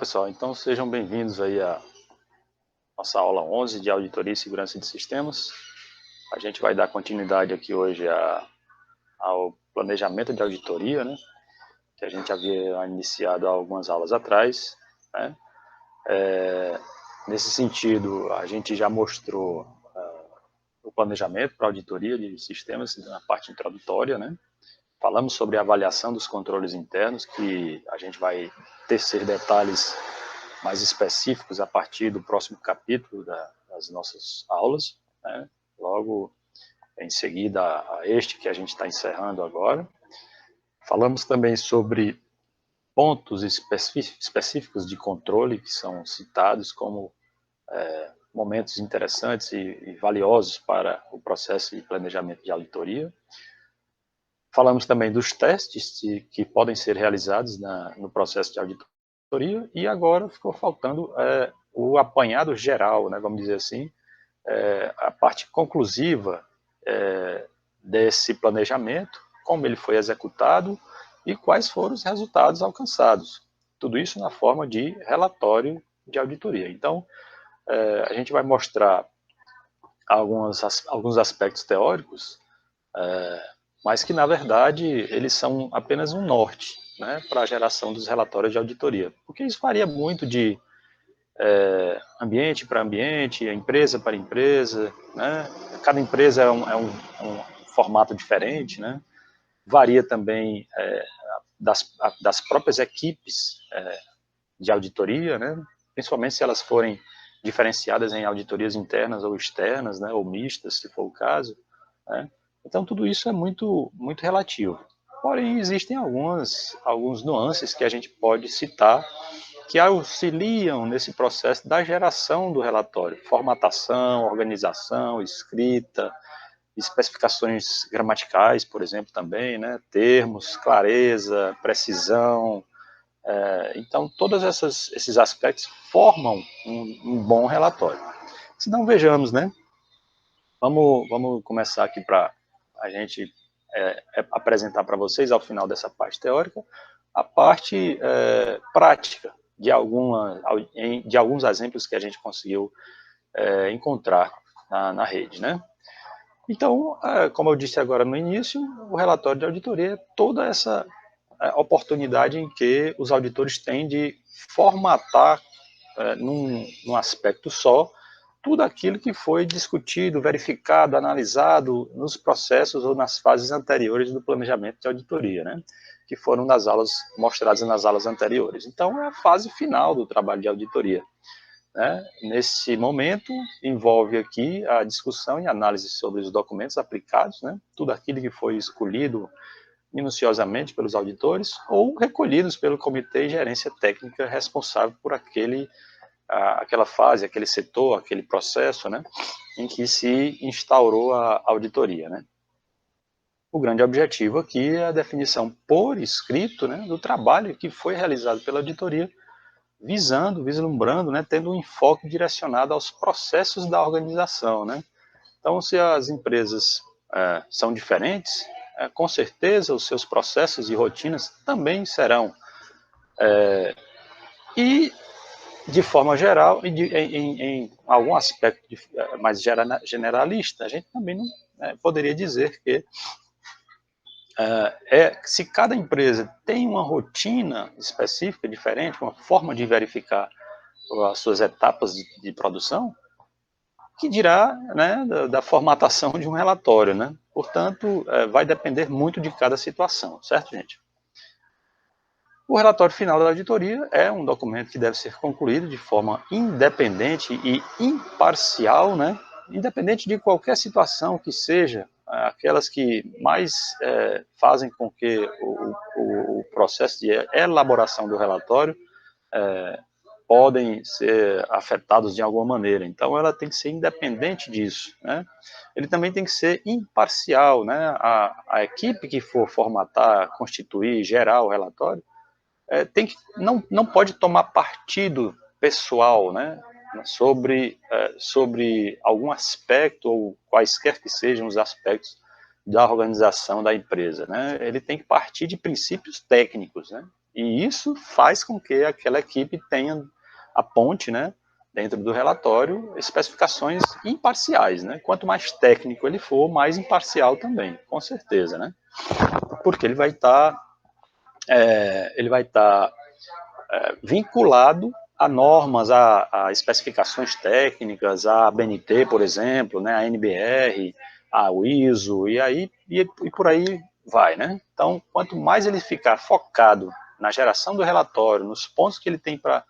pessoal, então sejam bem-vindos aí à nossa aula 11 de Auditoria e Segurança de Sistemas. A gente vai dar continuidade aqui hoje ao planejamento de auditoria, né, que a gente havia iniciado há algumas aulas atrás, né. Nesse sentido, a gente já mostrou o planejamento para auditoria de sistemas na parte introdutória, né. Falamos sobre a avaliação dos controles internos, que a gente vai tecer detalhes mais específicos a partir do próximo capítulo das nossas aulas, né? Logo em seguida a este que a gente está encerrando agora. Falamos também sobre pontos específicos de controle que são citados como momentos interessantes e valiosos para o processo de planejamento de auditoria. Falamos também dos testes que podem ser realizados no processo de auditoria e agora ficou faltando o apanhado geral, né, vamos dizer assim, a parte conclusiva desse planejamento, como ele foi executado e quais foram os resultados alcançados. Tudo isso na forma de relatório de auditoria. Então, a gente vai mostrar alguns aspectos teóricos, mas que, na verdade, eles são apenas um norte, né, para a geração dos relatórios de auditoria. Porque isso varia muito de ambiente para ambiente, empresa para empresa, né? Cada empresa é um formato diferente, né? Varia também das próprias equipes de auditoria, né? Principalmente se elas forem diferenciadas em auditorias internas ou externas, né? Ou mistas, se for o caso, né? Então tudo isso é muito relativo. Porém, existem alguns nuances que a gente pode citar que auxiliam nesse processo da geração do relatório. Formatação, organização, escrita, especificações gramaticais, por exemplo, também, né? Termos, clareza, precisão. Então, todos esses aspectos formam um bom relatório. Se não, vejamos, né? Vamos começar aqui para a gente apresentar para vocês, ao final dessa parte teórica, a parte prática de alguns exemplos que a gente conseguiu encontrar na rede, né? Então, como eu disse agora no início, o relatório de auditoria é toda essa oportunidade em que os auditores têm de formatar num aspecto só tudo aquilo que foi discutido, verificado, analisado nos processos ou nas fases anteriores do planejamento de auditoria, né? Que foram nas aulas mostradas nas aulas anteriores. Então, é a fase final do trabalho de auditoria, né? Nesse momento, envolve aqui a discussão e análise sobre os documentos aplicados, né? Tudo aquilo que foi escolhido minuciosamente pelos auditores ou recolhidos pelo comitê de gerência técnica responsável por aquela fase, aquele setor, aquele processo, né, em que se instaurou a auditoria, né. O grande objetivo aqui é a definição por escrito, né, do trabalho que foi realizado pela auditoria, vislumbrando, né, tendo um enfoque direcionado aos processos da organização, né. Então, se as empresas são diferentes, com certeza os seus processos e rotinas também serão. E de forma geral, em algum aspecto mais generalista, a gente também não poderia dizer que se cada empresa tem uma rotina específica, diferente, uma forma de verificar as suas etapas de produção, que dirá, né, da formatação de um relatório, né? Portanto, vai depender muito de cada situação, certo, gente? O relatório final da auditoria é um documento que deve ser concluído de forma independente e imparcial, né? Independente de qualquer situação que seja, aquelas que mais fazem com que o processo de elaboração do relatório podem ser afetados de alguma maneira. Então, ela tem que ser independente disso, né? Ele também tem que ser imparcial, né? A equipe que for formatar, constituir, gerar o relatório, não pode tomar partido pessoal, né, sobre algum aspecto ou quaisquer que sejam os aspectos da organização da empresa, né? Ele tem que partir de princípios técnicos, né? E isso faz com que aquela equipe tenha, aponte, né, dentro do relatório, especificações imparciais, né? Quanto mais técnico ele for, mais imparcial também, com certeza, né? Porque ele vai estar vinculado a normas, a especificações técnicas, a ABNT, por exemplo, né, a NBR, a ISO, e por aí vai, né? Então, quanto mais ele ficar focado na geração do relatório, nos pontos que ele tem para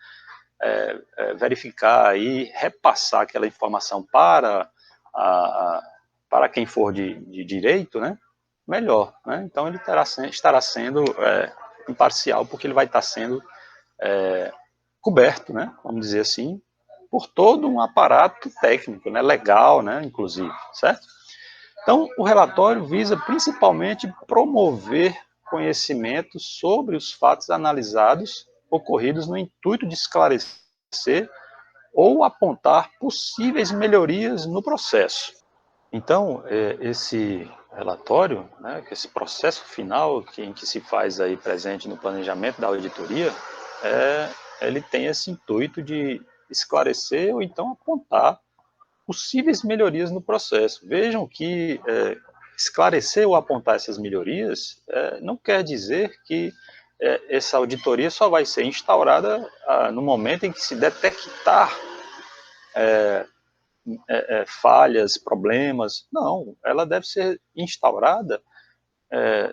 verificar e repassar aquela informação para quem for de direito, né, melhor, né? Então, ele estará sendo imparcial, porque ele vai estar sendo coberto, né, vamos dizer assim, por todo um aparato técnico, né, legal, né, inclusive, certo? Então, o relatório visa principalmente promover conhecimento sobre os fatos analisados ocorridos no intuito de esclarecer ou apontar possíveis melhorias no processo. Então, esse relatório, né, esse processo final em que se faz aí presente no planejamento da auditoria, ele tem esse intuito de esclarecer ou então apontar possíveis melhorias no processo. Vejam que esclarecer ou apontar essas melhorias não quer dizer que essa auditoria só vai ser instaurada no momento em que se detectar falhas, problemas. Não, ela deve ser instaurada,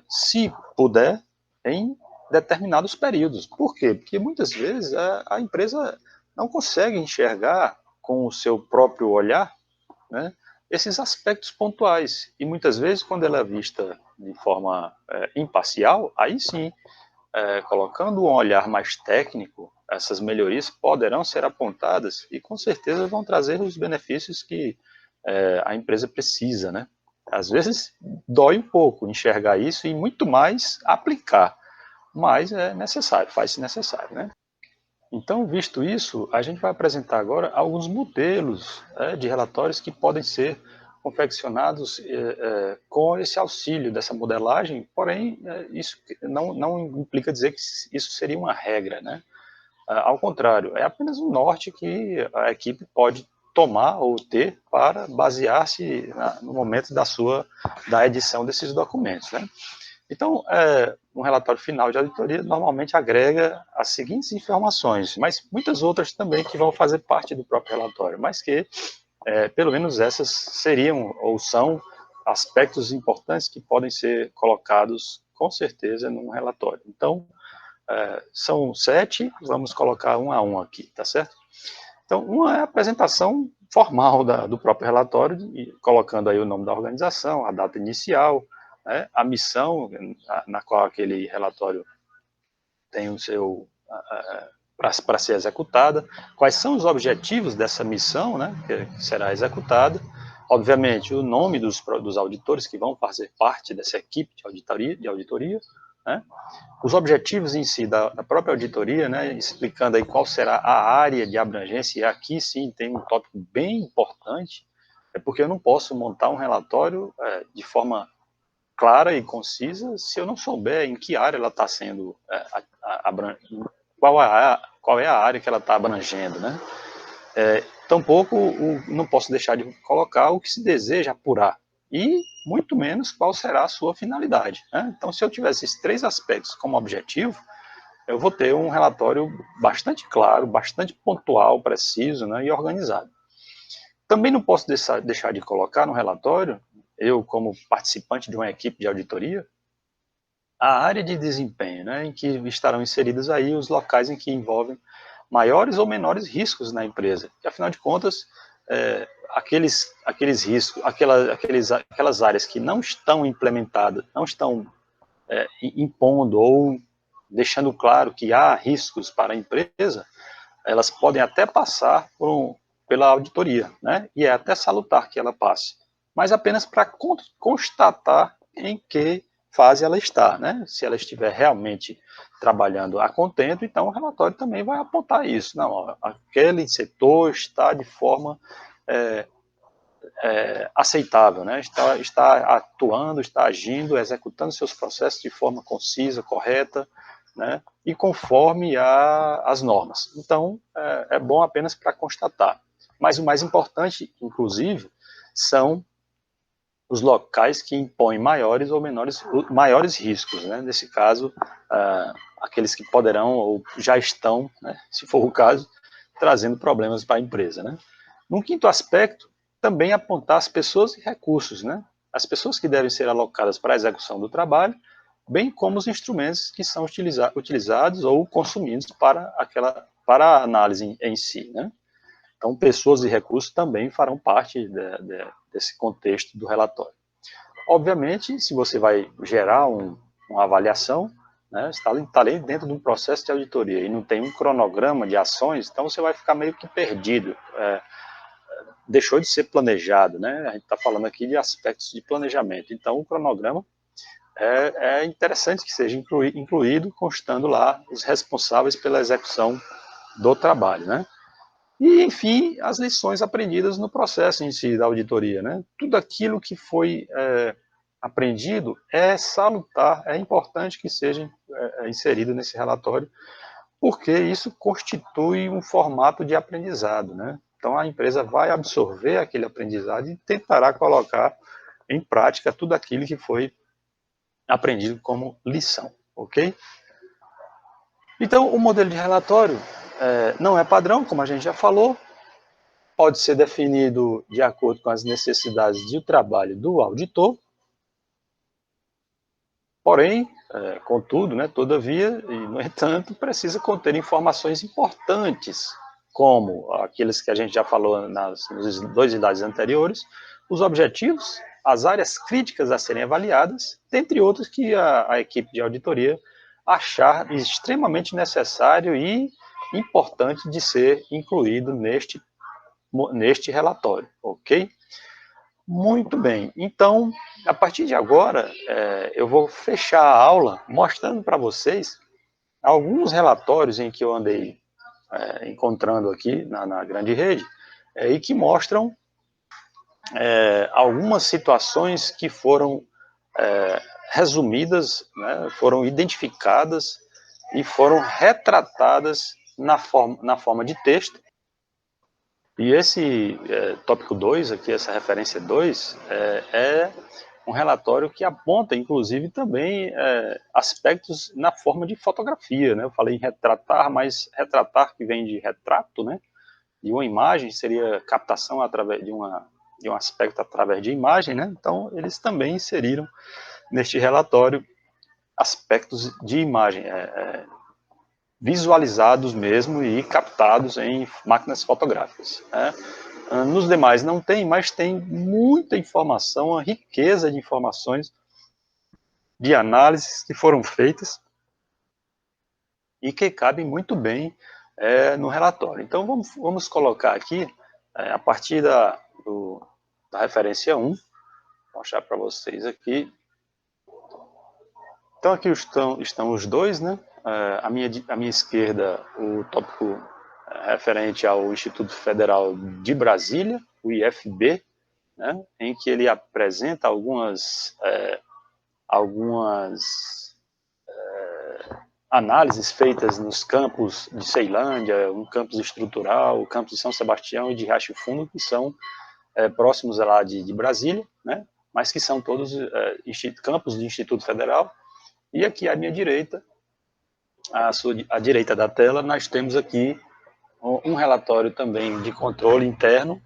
se puder, em determinados períodos. Por quê? Porque muitas vezes a empresa não consegue enxergar com o seu próprio olhar, né, esses aspectos pontuais. E muitas vezes, quando ela é vista de forma imparcial, aí sim, colocando um olhar mais técnico, essas melhorias poderão ser apontadas e com certeza vão trazer os benefícios que a empresa precisa, né? Às vezes dói um pouco enxergar isso e muito mais aplicar, mas é necessário, faz-se necessário, né? Então, visto isso, a gente vai apresentar agora alguns modelos de relatórios que podem ser confeccionados com esse auxílio dessa modelagem, porém, isso não implica dizer que isso seria uma regra, né? Ao contrário, é apenas um norte que a equipe pode tomar ou ter para basear-se no momento da edição desses documentos, né? Então, um relatório final de auditoria normalmente agrega as seguintes informações, mas muitas outras também que vão fazer parte do próprio relatório, mas que, pelo menos essas seriam ou são aspectos importantes que podem ser colocados, com certeza, num relatório. Então, são 7, vamos colocar um a um aqui, tá certo? Então, uma é a apresentação formal do próprio relatório, colocando aí o nome da organização, a data inicial, né, a missão na qual aquele relatório tem o seu para ser executada, quais são os objetivos dessa missão, né, que será executada, obviamente o nome dos auditores que vão fazer parte dessa equipe de auditoria, né, os objetivos em si da própria auditoria, né, explicando aí qual será a área de abrangência, e aqui sim tem um tópico bem importante, porque eu não posso montar um relatório de forma clara e concisa se eu não souber em que área ela está sendo, qual é a área que ela está abrangendo, né? Tampouco não posso deixar de colocar o que se deseja apurar e muito menos qual será a sua finalidade, né? Então, se eu tiver esses 3 aspectos como objetivo, eu vou ter um relatório bastante claro, bastante pontual, preciso, né, e organizado. Também não posso deixar de colocar no relatório, eu como participante de uma equipe de auditoria, a área de desempenho, né, em que estarão inseridos aí os locais em que envolvem maiores ou menores riscos na empresa. E, afinal de contas, aqueles riscos, aquelas áreas que não estão implementadas, não estão impondo ou deixando claro que há riscos para a empresa, elas podem até passar pela auditoria, né? E é até salutar que ela passe, mas apenas para constatar em que fase ela está, né? Se ela estiver realmente trabalhando a contento, então o relatório também vai apontar isso. Não, ó, aquele setor está de forma aceitável, né? Está atuando, está agindo, executando seus processos de forma concisa, correta, né, e conforme as normas. Então, é bom apenas para constatar. Mas o mais importante, inclusive, são os locais que impõem maiores ou maiores riscos, né? Nesse caso, aqueles que poderão ou já estão, né, se for o caso, trazendo problemas para a empresa, né? Num quinto aspecto, também apontar as pessoas e recursos, né? As pessoas que devem ser alocadas para a execução do trabalho, bem como os instrumentos que são utilizados ou consumidos para a análise em si, né? Então, pessoas e recursos também farão parte desse contexto do relatório. Obviamente, se você vai gerar uma avaliação, né, está ali dentro de um processo de auditoria e não tem um cronograma de ações, então você vai ficar meio que perdido. Deixou de ser planejado, né? A gente está falando aqui de aspectos de planejamento. Então, o cronograma é interessante que seja incluído, constando lá os responsáveis pela execução do trabalho, né? E, enfim, as lições aprendidas no processo em si da auditoria, né? Tudo aquilo que foi aprendido é salutar, é importante que seja inserido nesse relatório, porque isso constitui um formato de aprendizado, né? Então, a empresa vai absorver aquele aprendizado e tentará colocar em prática tudo aquilo que foi aprendido como lição, ok? Então, o modelo de relatório não é padrão, como a gente já falou, pode ser definido de acordo com as necessidades de trabalho do auditor, porém, contudo, né, todavia, e no entanto, precisa conter informações importantes, como aqueles que a gente já falou nos 2 slides anteriores, os objetivos, as áreas críticas a serem avaliadas, dentre outros que a equipe de auditoria achar extremamente necessário e importante de ser incluído neste relatório, ok? Muito bem, então, a partir de agora, eu vou fechar a aula mostrando para vocês alguns relatórios em que eu andei encontrando aqui na grande rede, e que mostram algumas situações que foram resumidas, né, foram identificadas e foram retratadas na forma de texto. E esse tópico 2 aqui, essa referência 2, é um relatório que aponta, inclusive, também aspectos na forma de fotografia, né? Eu falei em retratar, mas retratar que vem de retrato, né? De uma imagem, seria captação através de um aspecto através de imagem, né? Então, eles também inseriram neste relatório aspectos de imagem, visualizados mesmo e captados em máquinas fotográficas, né? Nos demais não tem, mas tem muita informação, uma riqueza de informações, de análises que foram feitas e que cabem muito bem no relatório. Então vamos colocar aqui, a partir da referência 1, vou mostrar para vocês aqui. Então aqui estão os dois, né? À minha esquerda, o tópico referente ao Instituto Federal de Brasília, o IFB, né? Em que ele apresenta algumas análises feitas nos campos de Ceilândia, um campus estrutural, o campus de São Sebastião e de Riacho Fundo, que são próximos lá de Brasília, né? Mas que são todos campos do Instituto Federal. E aqui à minha direita, à direita da tela, nós temos aqui um relatório também de controle interno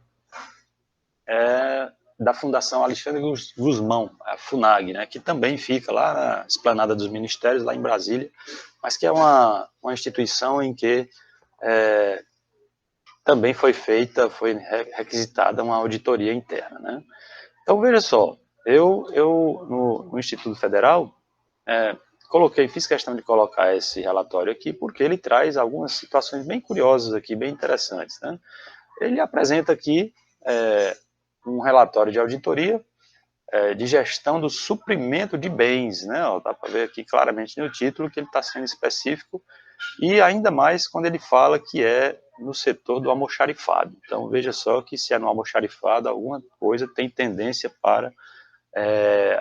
da Fundação Alexandre Gusmão, a FUNAG, né, que também fica lá na Esplanada dos Ministérios, lá em Brasília, mas que é uma instituição em que também foi requisitada uma auditoria interna, né? Então, veja só, eu no Instituto Federal, fiz questão de colocar esse relatório aqui, porque ele traz algumas situações bem curiosas aqui, bem interessantes, né? Ele apresenta aqui um relatório de auditoria de gestão do suprimento de bens, né? Ó, dá para ver aqui claramente no título que ele está sendo específico, e ainda mais quando ele fala que é no setor do almoxarifado. Então, veja só que se é no almoxarifado, alguma coisa tem tendência para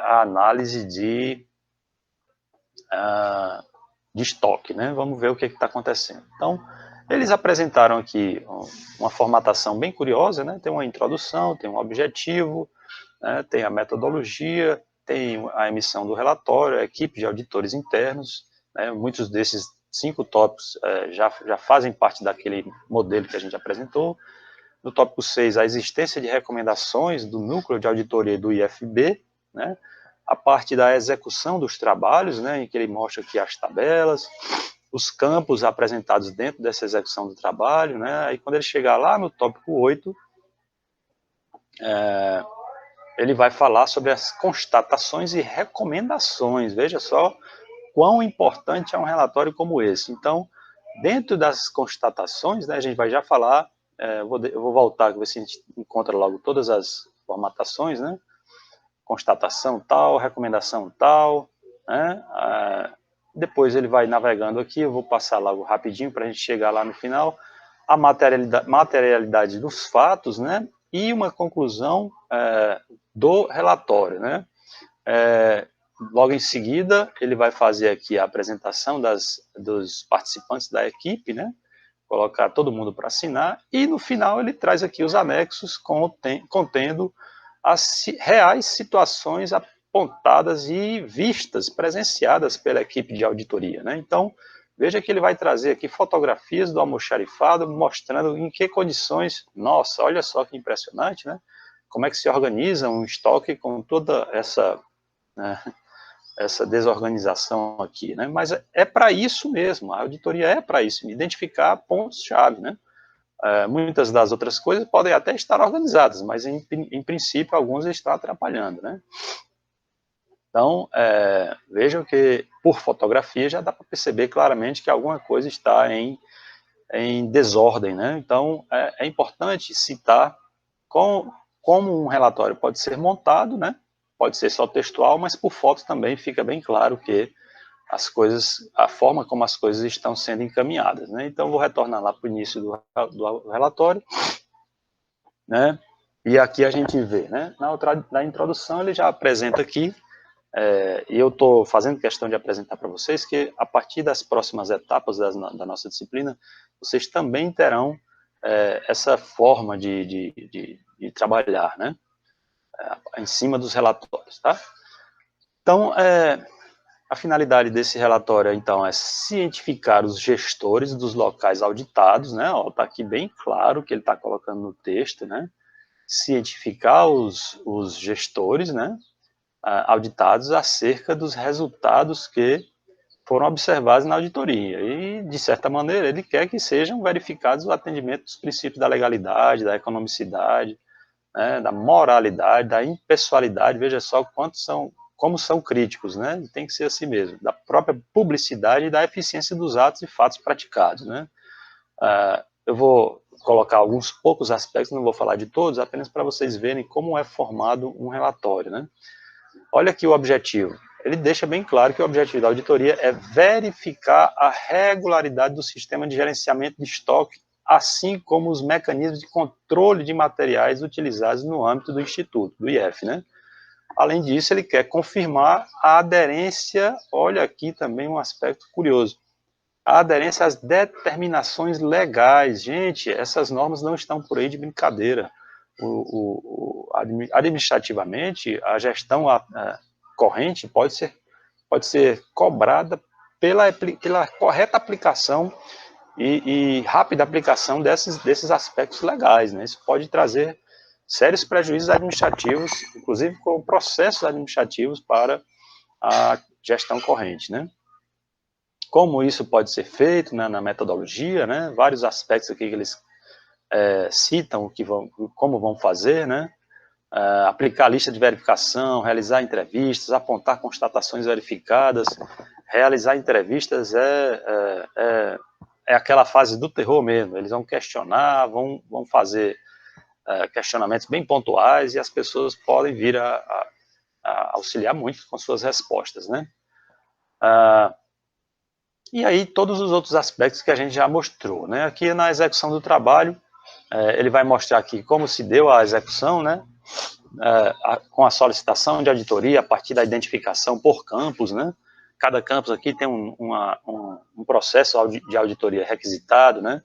a análise de de estoque, né? Vamos ver o que está acontecendo. Então, eles apresentaram aqui uma formatação bem curiosa, né? Tem uma introdução, tem um objetivo, né? Tem a metodologia, tem a emissão do relatório, a equipe de auditores internos, né? Muitos desses 5 tópicos já fazem parte daquele modelo que a gente apresentou. No tópico 6, a existência de recomendações do núcleo de auditoria do IFB, né? A parte da execução dos trabalhos, né, em que ele mostra aqui as tabelas, os campos apresentados dentro dessa execução do trabalho, né, aí quando ele chegar lá no tópico 8, ele vai falar sobre as constatações e recomendações. Veja só quão importante é um relatório como esse. Então, dentro das constatações, né, a gente vai já falar, eu vou voltar, ver se a gente encontra logo todas as formatações, né, constatação tal, recomendação tal, né? Depois ele vai navegando aqui, eu vou passar logo rapidinho para a gente chegar lá no final, a materialidade dos fatos, né? E uma conclusão do relatório, né? Logo em seguida, ele vai fazer aqui a apresentação dos participantes da equipe, né? Colocar todo mundo para assinar, e no final ele traz aqui os anexos contendo as reais situações apontadas e vistas, presenciadas pela equipe de auditoria, né? Então, veja que ele vai trazer aqui fotografias do almoxarifado, mostrando em que condições, nossa, olha só que impressionante, né? Como é que se organiza um estoque com toda essa, né, essa desorganização aqui, né? Mas é para isso mesmo, a auditoria é para isso, identificar pontos-chave, né? Muitas das outras coisas podem até estar organizadas, mas em princípio algumas estão atrapalhando, né? Então, vejam que por fotografia já dá para perceber claramente que alguma coisa está em desordem, né? Então, é importante citar como um relatório pode ser montado, né? Pode ser só textual, mas por foto também fica bem claro que as coisas, a forma como as coisas estão sendo encaminhadas, né? Então, vou retornar lá para o início do relatório, né? E aqui a gente vê, né? Na introdução ele já apresenta aqui, e eu estou fazendo questão de apresentar para vocês que a partir das próximas etapas da nossa disciplina, vocês também terão essa forma de trabalhar, né? Em cima dos relatórios, tá? Então, a finalidade desse relatório, então, é cientificar os gestores dos locais auditados, né? Está aqui bem claro que ele está colocando no texto, né? Cientificar os gestores, né? Auditados acerca dos resultados que foram observados na auditoria. E, de certa maneira, ele quer que sejam verificados o atendimento dos princípios da legalidade, da economicidade, né? Da moralidade, da impessoalidade. Veja só como são críticos, né? Tem que ser assim mesmo, da própria publicidade e da eficiência dos atos e fatos praticados, né? Eu vou colocar alguns poucos aspectos, não vou falar de todos, apenas para vocês verem como é formado um relatório, né? Olha aqui o objetivo. Ele deixa bem claro que o objetivo da auditoria é verificar a regularidade do sistema de gerenciamento de estoque, assim como os mecanismos de controle de materiais utilizados no âmbito do Instituto, do IF, né? Além disso, ele quer confirmar a aderência, olha aqui também um aspecto curioso, a aderência às determinações legais. Gente, essas normas não estão por aí de brincadeira. Administrativamente, a gestão corrente pode ser cobrada pela correta aplicação e rápida aplicação desses aspectos legais, né? Isso pode trazer sérios prejuízos administrativos, inclusive com processos administrativos para a gestão corrente, né? Como isso pode ser feito, né, na metodologia, né? Vários aspectos aqui que eles citam como vão fazer, né? Aplicar a lista de verificação, realizar entrevistas, apontar constatações verificadas. Realizar entrevistas é aquela fase do terror mesmo. Eles vão questionar, vão fazer questionamentos bem pontuais e as pessoas podem vir a auxiliar muito com suas respostas, né? E aí todos os outros aspectos que a gente já mostrou, né? Aqui na execução do trabalho, ele vai mostrar aqui como se deu a execução, né? Com a solicitação de auditoria a partir da identificação por campos, né? cada campus aqui tem um processo de auditoria requisitado, né?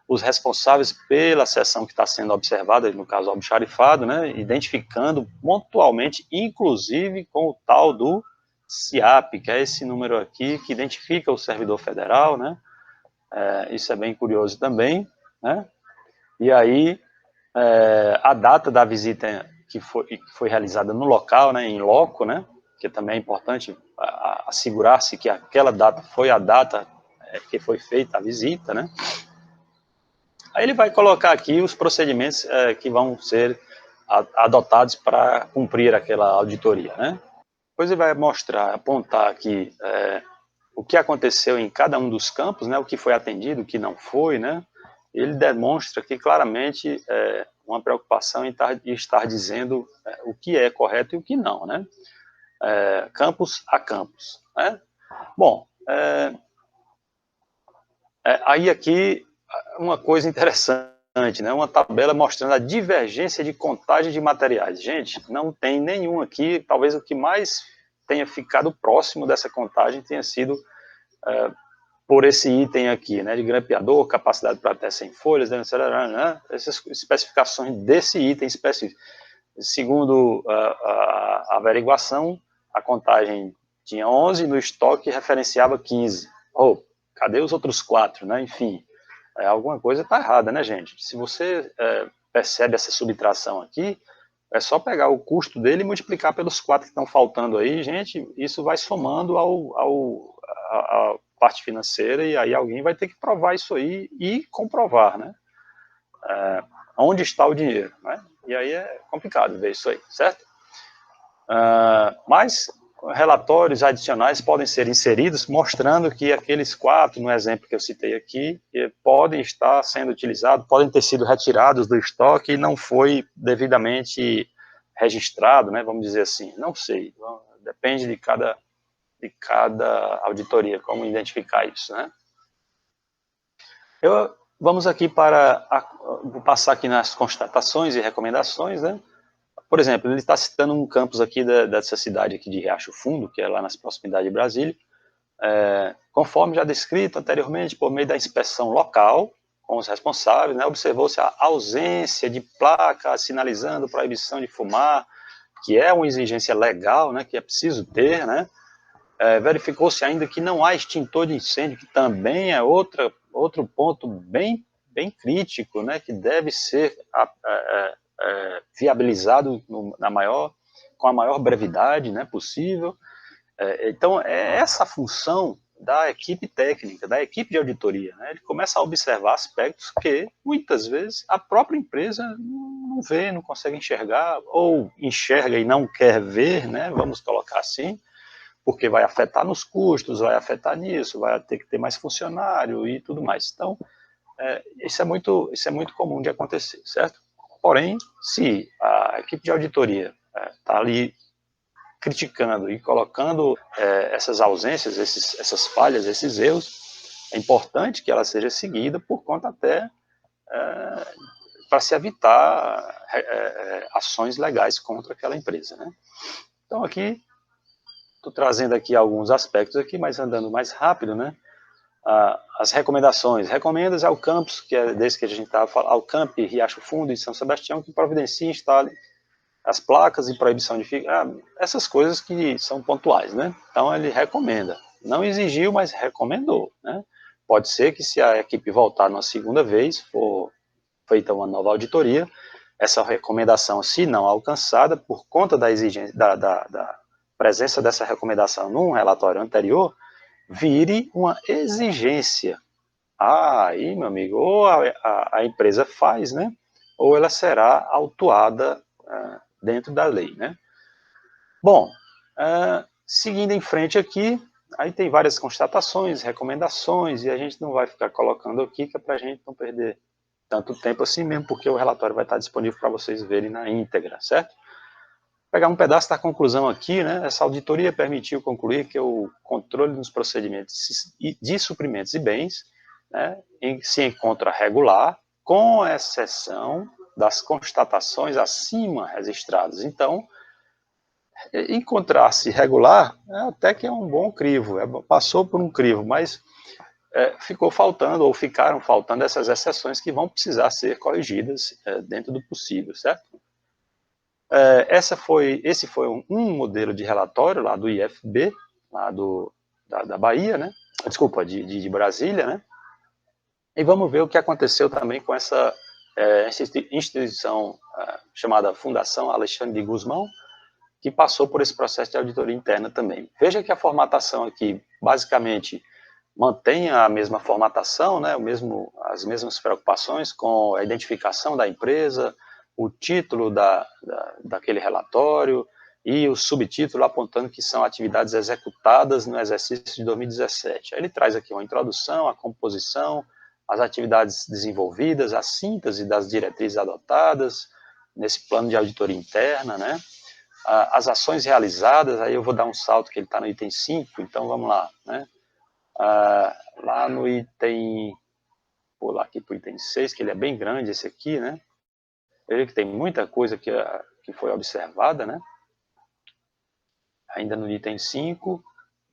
Os responsáveis pela seção que está sendo observada, no caso, almoxarifado, né? Identificando pontualmente, inclusive com o tal do CIAP, que é esse número aqui, que identifica o servidor federal, né? Isso é bem curioso também, né? E aí, a data da visita que foi realizada no local, né, em loco, né, que também é importante assegurar-se que aquela data foi a data que foi feita a visita, né. Aí ele vai colocar aqui os procedimentos que vão ser adotados para cumprir aquela auditoria, né. Depois ele vai mostrar, apontar aqui o que aconteceu em cada um dos campos, né, o que foi atendido, o que não foi, né. Ele demonstra que claramente uma preocupação em estar dizendo o que é correto e o que não, né? Campus a campus, né? Bom, aí aqui uma coisa interessante, né? Uma tabela mostrando a divergência de contagem de materiais. Gente, não tem nenhum aqui, talvez o que mais tenha ficado próximo dessa contagem tenha sido por esse item aqui, né, de grampeador, capacidade para até 100 folhas, né, essas especificações desse item específico. Segundo a averiguação, a contagem tinha 11, no estoque referenciava 15. Cadê os outros 4, né? Enfim, alguma coisa está errada, né, gente? Se você percebe essa subtração aqui, é só pegar o custo dele e multiplicar pelos 4 que estão faltando aí, gente, isso vai somando a parte financeira, e aí alguém vai ter que provar isso aí e comprovar, né? Onde está o dinheiro, né? E aí é complicado ver isso aí, certo? Mas relatórios adicionais podem ser inseridos, mostrando que aqueles 4, no exemplo que eu citei aqui, podem estar sendo utilizados, podem ter sido retirados do estoque e não foi devidamente registrado, né, vamos dizer assim. Não sei, depende de cada auditoria, como identificar isso, né? Vamos aqui vou passar aqui nas constatações e recomendações, né? Por exemplo, ele está citando um campus aqui dessa cidade aqui de Riacho Fundo, que é lá nas proximidades de Brasília, conforme já descrito anteriormente, por meio da inspeção local, com os responsáveis, né, observou-se a ausência de placa sinalizando proibição de fumar, que é uma exigência legal, né, que é preciso ter, né. Verificou-se ainda que não há extintor de incêndio, que também é outro ponto bem crítico, né, que deve ser viabilizado com a maior brevidade, né, possível. Então, é essa a função da equipe técnica, da equipe de auditoria, né? Ele começa a observar aspectos que, muitas vezes, a própria empresa não vê, não consegue enxergar, ou enxerga e não quer ver, né? Vamos colocar assim, porque vai afetar nos custos, vai afetar nisso, vai ter que ter mais funcionário e tudo mais. Então, isso é muito comum de acontecer, certo? Porém, se a equipe de auditoria está ali criticando e colocando essas ausências, essas falhas, esses erros, é importante que ela seja seguida por conta até para se evitar ações legais contra aquela empresa, né? Então aqui estou trazendo aqui alguns aspectos aqui, mas andando mais rápido, né? As recomendações. Recomendas ao campus, que é desse que a gente estava falando, ao Camp Riacho Fundo e São Sebastião, que providencie e instale as placas e proibição de ficar, essas coisas que são pontuais, né? Então ele recomenda. Não exigiu, mas recomendou, né? Pode ser que se a equipe voltar numa segunda vez, for feita uma nova auditoria, essa recomendação, se não alcançada, por conta da exigência, da presença dessa recomendação num relatório anterior, vire uma exigência. Aí, meu amigo, ou a empresa faz, né? Ou ela será autuada dentro da lei, né? Bom, seguindo em frente aqui, aí tem várias constatações, recomendações, e a gente não vai ficar colocando aqui, que é para a gente não perder tanto tempo assim mesmo, porque o relatório vai estar disponível para vocês verem na íntegra, certo? Vou pegar um pedaço da conclusão aqui, né? Essa auditoria permitiu concluir que o controle dos procedimentos de suprimentos e bens, né, se encontra regular, com exceção das constatações acima registradas. Então, encontrar-se regular, até que é um bom crivo, passou por um crivo, mas ficou faltando, ou ficaram faltando essas exceções que vão precisar ser corrigidas dentro do possível, certo? Esse foi um modelo de relatório lá do IFB, lá da Bahia, né? Desculpa, de Brasília, né? E vamos ver o que aconteceu também com essa instituição chamada Fundação Alexandre de Gusmão, que passou por esse processo de auditoria interna também. Veja que a formatação aqui, basicamente, mantém a mesma formatação, né, as mesmas preocupações com a identificação da empresa, o título daquele relatório e o subtítulo apontando que são atividades executadas no exercício de 2017. Aí ele traz aqui uma introdução, a composição, as atividades desenvolvidas, a síntese das diretrizes adotadas nesse plano de auditoria interna, né? As ações realizadas, aí eu vou dar um salto que ele está no item 5, então vamos lá, né? Lá no item, vou lá aqui para o item 6, que ele é bem grande esse aqui, né? Veja que tem muita coisa que foi observada, né? Ainda no item 5,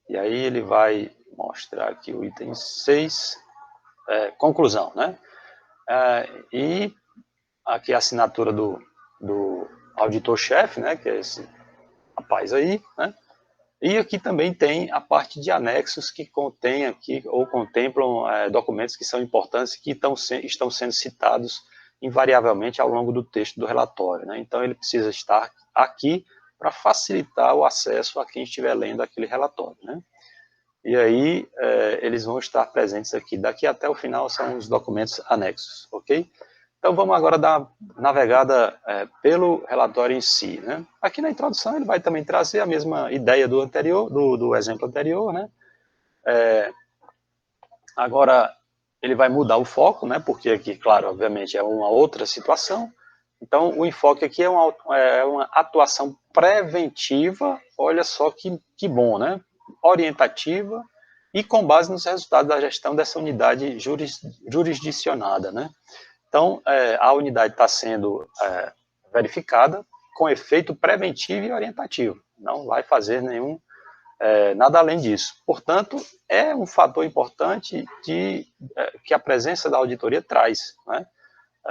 e aí ele vai mostrar aqui o item 6, conclusão, né? E aqui a assinatura do auditor-chefe, né? Que é esse rapaz aí, né? E aqui também tem a parte de anexos que contém aqui ou contemplam documentos que são importantes que estão sendo citados invariavelmente ao longo do texto do relatório, né? Então ele precisa estar aqui para facilitar o acesso a quem estiver lendo aquele relatório, né? E aí eles vão estar presentes aqui. Daqui até o final são os documentos anexos, ok? Então vamos agora dar uma navegada pelo relatório em si, né? Aqui na introdução ele vai também trazer a mesma ideia do anterior, do exemplo anterior, né? Agora ele vai mudar o foco, né? Porque aqui, claro, obviamente é uma outra situação. Então o enfoque aqui é uma atuação preventiva, olha só que bom, né? Orientativa e com base nos resultados da gestão dessa unidade jurisdicionada, né? Então, a unidade está sendo verificada com efeito preventivo e orientativo. Não vai fazer nada além disso. Portanto, é um fator importante que a presença da auditoria traz, né?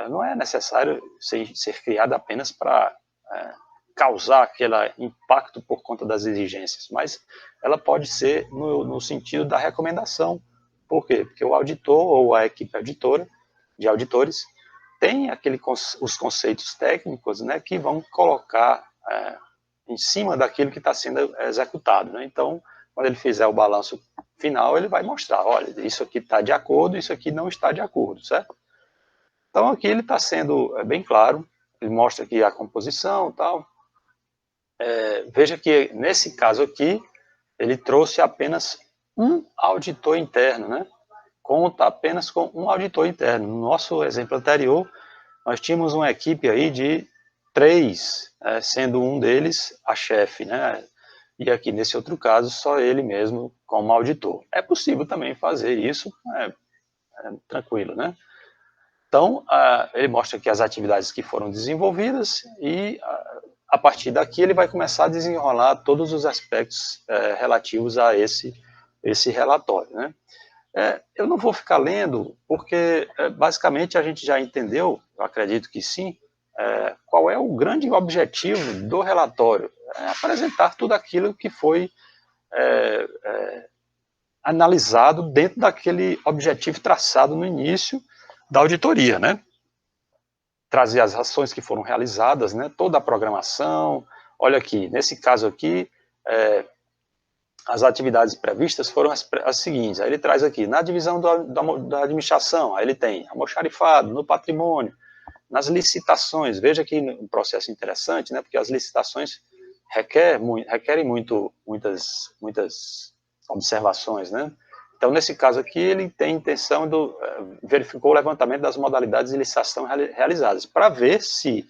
Não é necessário ser criada apenas para causar aquele impacto por conta das exigências, mas ela pode ser no sentido da recomendação. Por quê? Porque o auditor ou a equipe auditora de auditores tem os conceitos técnicos, né, que vão colocar em cima daquilo que está sendo executado, né? Então, quando ele fizer o balanço final, ele vai mostrar, olha, isso aqui está de acordo, isso aqui não está de acordo, certo? Então, aqui ele está sendo bem claro, ele mostra aqui a composição e tal. Veja que, nesse caso aqui, ele trouxe apenas um auditor interno, né? Conta apenas com um auditor interno. No nosso exemplo anterior, nós tínhamos uma equipe aí de 3, sendo um deles a chefe, né? E aqui, nesse outro caso, só ele mesmo como auditor. É possível também fazer isso, tranquilo, né? Então, ele mostra aqui as atividades que foram desenvolvidas e, a partir daqui, ele vai começar a desenrolar todos os aspectos relativos a esse relatório, né? Eu não vou ficar lendo, porque basicamente a gente já entendeu, eu acredito que sim, qual é o grande objetivo do relatório. Apresentar tudo aquilo que foi analisado dentro daquele objetivo traçado no início da auditoria, né? Trazer as ações que foram realizadas, né? Toda a programação. Olha aqui, nesse caso aqui, as atividades previstas foram as seguintes. Aí ele traz aqui, na divisão da administração, aí ele tem almoxarifado, no patrimônio, nas licitações. Veja que um processo interessante, né? Porque as licitações requerem muitas observações, né? Então, nesse caso aqui, ele tem intenção verificou o levantamento das modalidades de licitação realizadas, para ver se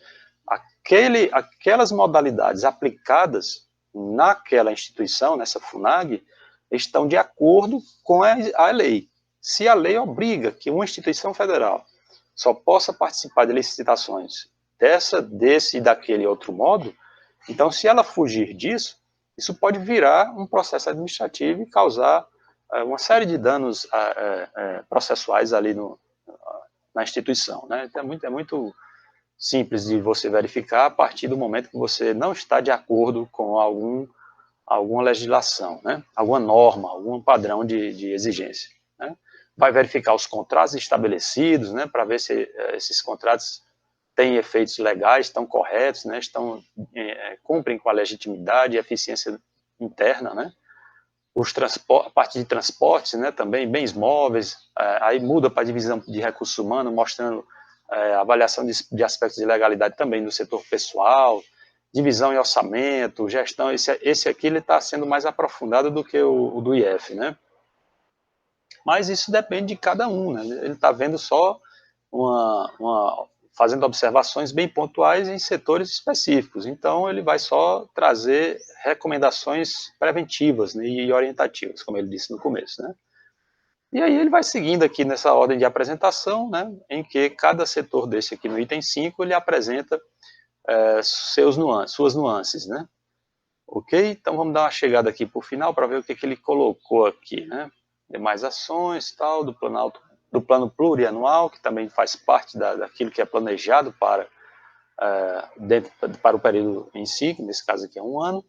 aquelas modalidades aplicadas naquela instituição, nessa FUNAG, estão de acordo com a lei. Se a lei obriga que uma instituição federal só possa participar de licitações desse e daquele outro modo, Então, se ela fugir disso, isso pode virar um processo administrativo e causar uma série de danos processuais ali na instituição, né? Então, é muito simples de você verificar a partir do momento que você não está de acordo com alguma legislação, né? Alguma norma, algum padrão de exigência, né? Vai verificar os contratos estabelecidos, né, para ver se esses contratos têm efeitos legais, estão corretos, né, cumprem com a legitimidade e eficiência interna, né? A parte de transportes, né, também bens móveis, aí muda para a divisão de recursos humanos, mostrando avaliação de aspectos de legalidade também no setor pessoal, divisão e orçamento, gestão. Esse aqui ele está sendo mais aprofundado do que o do IF, né? Mas isso depende de cada um, né? Ele está vendo só fazendo observações bem pontuais em setores específicos. Então, ele vai só trazer recomendações preventivas, né, e orientativas, como ele disse no começo, né? E aí ele vai seguindo aqui nessa ordem de apresentação, né, em que cada setor desse aqui no item 5, ele apresenta suas nuances, né? Ok? Então vamos dar uma chegada aqui para o final para ver o que ele colocou aqui, né? Demais ações, tal, do plano plurianual, que também faz parte daquilo que é planejado para o período em si, que nesse caso aqui é 1 ano.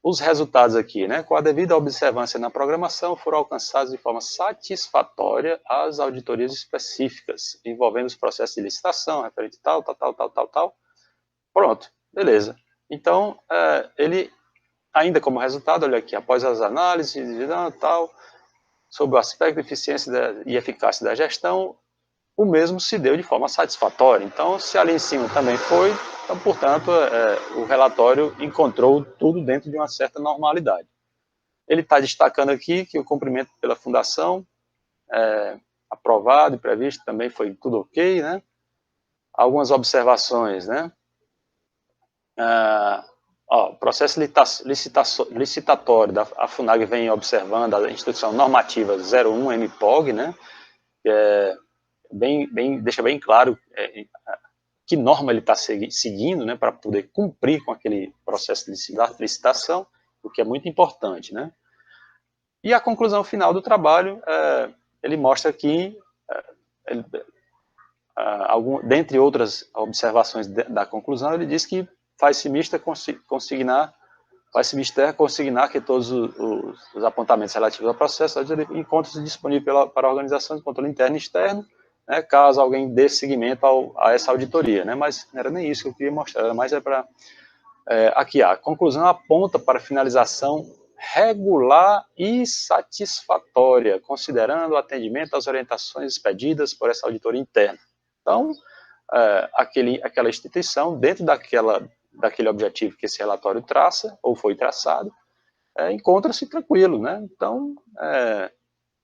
Os resultados aqui, né? Com a devida observância na programação, foram alcançados de forma satisfatória as auditorias específicas, envolvendo os processos de licitação, referente tal. Pronto, beleza. Então, ele, ainda como resultado, olha aqui, após as análises, tal, sobre o aspecto de eficiência e eficácia da gestão, o mesmo se deu de forma satisfatória. Então, se ali em cima também foi, então, portanto, o relatório encontrou tudo dentro de uma certa normalidade. Ele está destacando aqui que o cumprimento pela fundação, aprovado e previsto, também foi tudo ok, né? Algumas observações, né? O processo licitatório a FUNAG vem observando a Instituição Normativa 01 MPOG, né? Que deixa bem claro que norma ele está seguindo, né, para poder cumprir com aquele processo de licitação, o que é muito importante, né? E a conclusão final do trabalho, ele mostra que, dentre outras observações da conclusão, ele diz que faz-se mister consignar que todos os apontamentos relativos ao processo encontram-se disponíveis para a organização de controle interno e externo, né, caso alguém dê seguimento a essa auditoria, né? Mas não era nem isso que eu queria mostrar, mas para aqui, a conclusão aponta para finalização regular e satisfatória, considerando o atendimento às orientações expedidas por essa auditoria interna. Então, aquela instituição, dentro daquele objetivo que esse relatório traça, ou foi traçado, encontra-se tranquilo, né? Então,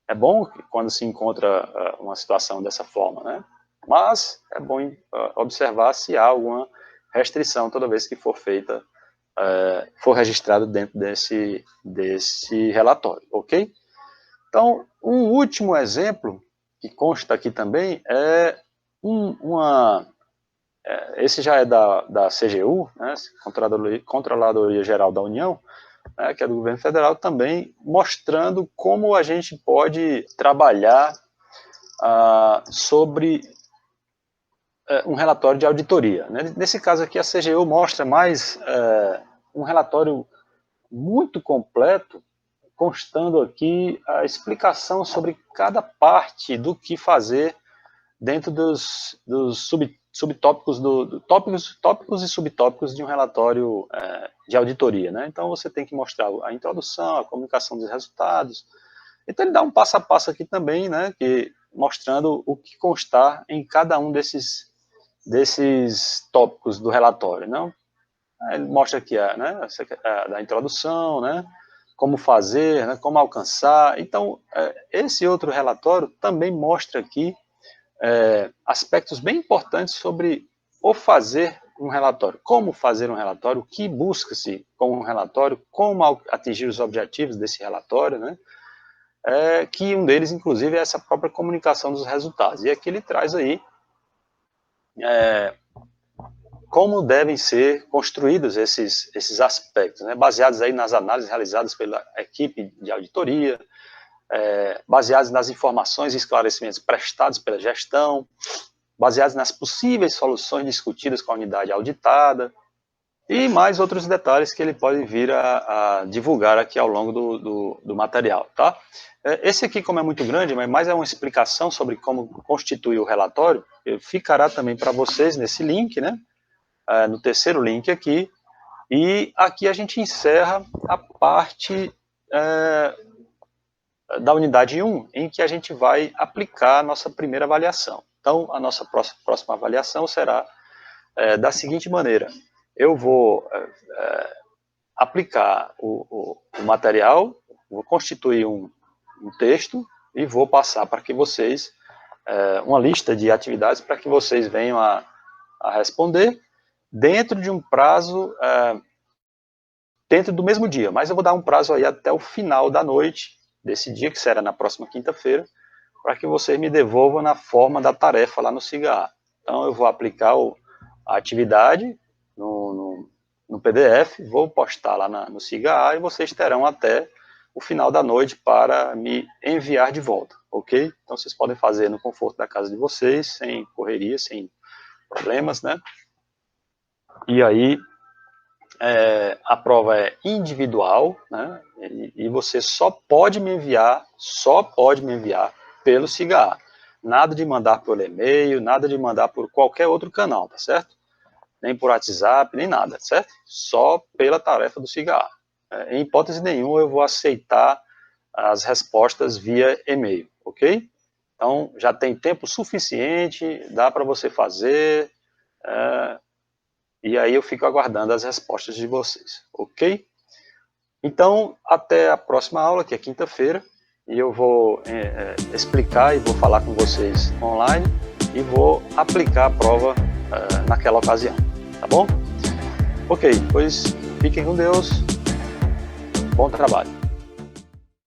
é bom quando se encontra uma situação dessa forma, né? Mas é bom observar se há alguma restrição toda vez que for registrado dentro desse relatório, ok? Então, um último exemplo que consta aqui também esse já é da CGU, né, Controladoria Geral da União, né, que é do governo federal, também mostrando como a gente pode trabalhar sobre um relatório de auditoria, né? Nesse caso aqui, a CGU mostra mais um relatório muito completo, constando aqui a explicação sobre cada parte do que fazer dentro dos subtópicos, tópicos e subtópicos de um relatório de auditoria, né? Então você tem que mostrar a introdução, a comunicação dos resultados. Então ele dá um passo a passo aqui também, né? Mostrando o que constar em cada um desses tópicos do relatório, não? Ele mostra aqui da introdução, né? Como fazer, né? Como alcançar. Então esse outro relatório também mostra aqui aspectos bem importantes sobre o fazer um relatório, como fazer um relatório, o que busca-se com um relatório, como atingir os objetivos desse relatório, né? Que um deles, inclusive, é essa própria comunicação dos resultados. E aqui ele traz aí como devem ser construídos esses aspectos, né, baseados aí nas análises realizadas pela equipe de auditoria, baseados nas informações e esclarecimentos prestados pela gestão, baseados nas possíveis soluções discutidas com a unidade auditada, e mais outros detalhes que ele pode vir a divulgar aqui ao longo do material, tá? Esse aqui, como é muito grande, mas mais é uma explicação sobre como constituir o relatório, ficará também para vocês nesse link, né? No terceiro link aqui, e aqui a gente encerra a parte da unidade 1, em que a gente vai aplicar a nossa primeira avaliação. Então, a nossa próxima avaliação será da seguinte maneira: eu vou aplicar o material, vou constituir um texto e vou passar para que vocês, uma lista de atividades para que vocês venham a responder dentro de um prazo, dentro do mesmo dia, mas eu vou dar um prazo aí até o final da noite desse dia, que será na próxima quinta-feira, para que vocês me devolvam na forma da tarefa lá no SIGA. Então eu vou aplicar a atividade no PDF, vou postar lá no SIGA e vocês terão até o final da noite para me enviar de volta, ok? Então vocês podem fazer no conforto da casa de vocês, sem correria, sem problemas, né? E aí, a prova é individual, né? E você só pode me enviar pelo SIGA. Nada de mandar por e-mail, nada de mandar por qualquer outro canal, tá certo? Nem por WhatsApp, nem nada, certo? Só pela tarefa do SIGA. Em hipótese nenhuma eu vou aceitar as respostas via e-mail, ok? Então, já tem tempo suficiente, dá para você fazer, e aí eu fico aguardando as respostas de vocês, ok? Então, até a próxima aula, que é quinta-feira, e eu vou explicar e vou falar com vocês online, e vou aplicar a prova naquela ocasião, tá bom? Ok, pois fiquem com Deus, bom trabalho.